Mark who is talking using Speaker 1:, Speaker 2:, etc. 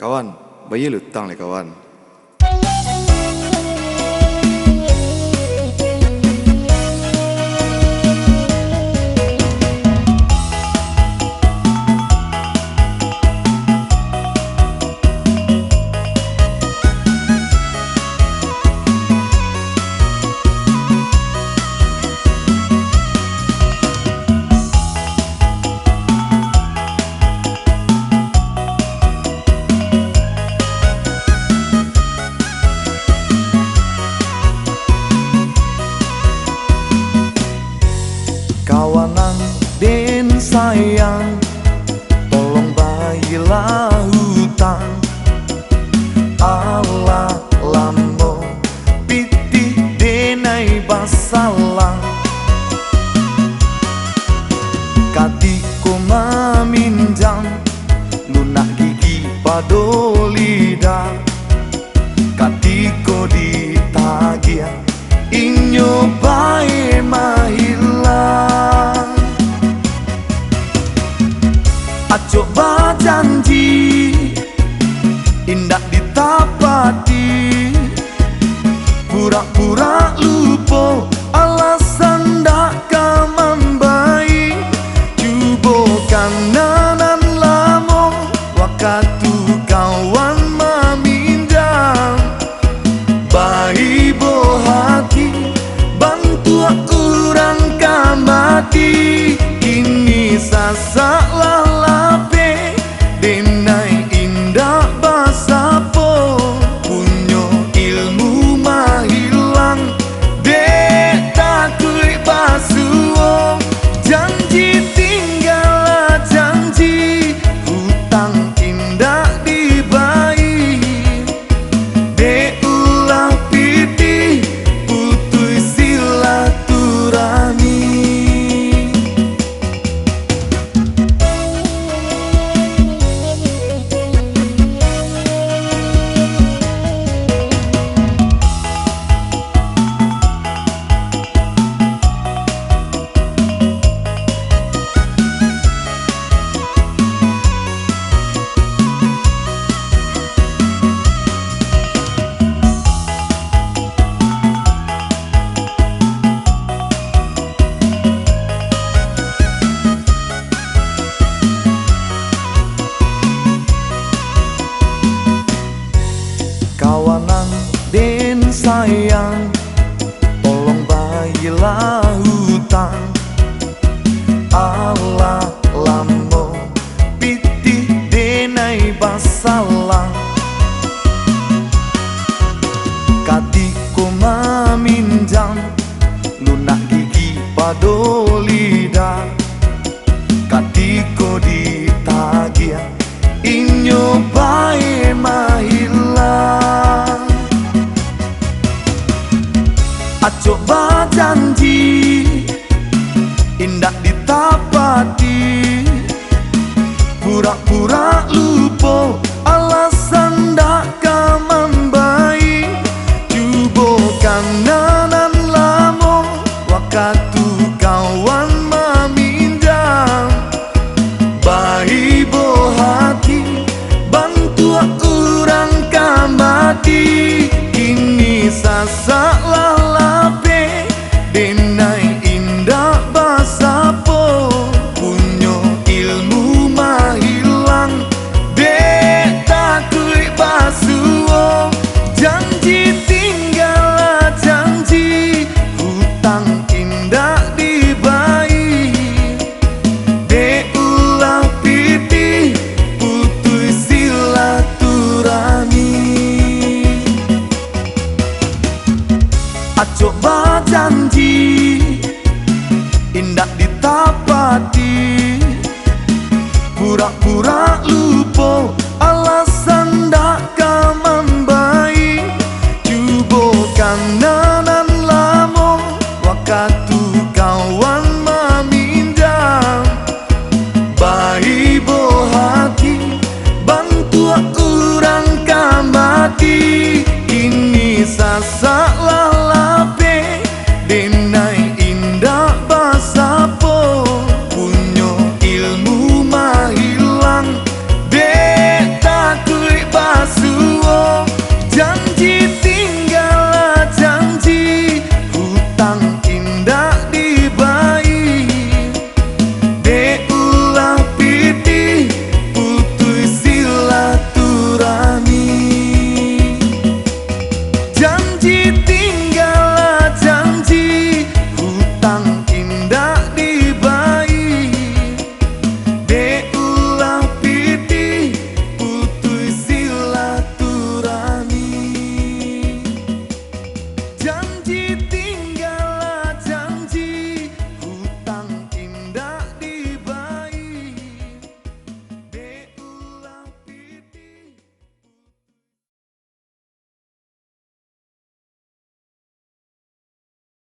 Speaker 1: Kawan, bayi lutang le kawan.
Speaker 2: Kawanan den sayang, tolong bayilah hutang. Allah lambo piti denai basalang. Katiku meminjam lunak gigi pado lidah. Katiku ditagih inyo bae mahilang. Coba janji indah ditapati, pura-pura lupa alasan dak kamambai. Cuba kanan lamo waktu kawan meminjam. Bayi boh hati bantu orang kamati. Ini sasak lalape denai indah basapo. Punyo ilmu mahilang dek takut basuo. Janji tinggal janji, hutang indah dibayar. Dek ulah piti putus silaturahmi. Kawanan den sayang, tolong bayilah hutang. Allah lambo piti denai basalang. Katiku meminjam lunak gigi pado lidah. Katiku ditagih inyo bae mahilang. Coba janji indah ditapati, pura-pura lupa alasan dak kamambai. Cuba kanan lamo waktu kawan meminjam. Bayi boh hati bantu orang kamati. Kini sasak lalape denai indah basapo. Punyo ilmu mahilang dek takut basuo. Janji tinggal janji, hutang indah dibayar. Dek ulah piti putus silaturahmi. Coba janji indah ditapati, pura-pura lupa alasan dak kamambai. Cuba kanan lamo waktu kawan meminjam. Bayi boh hati bantu orang kamati. Ini sasak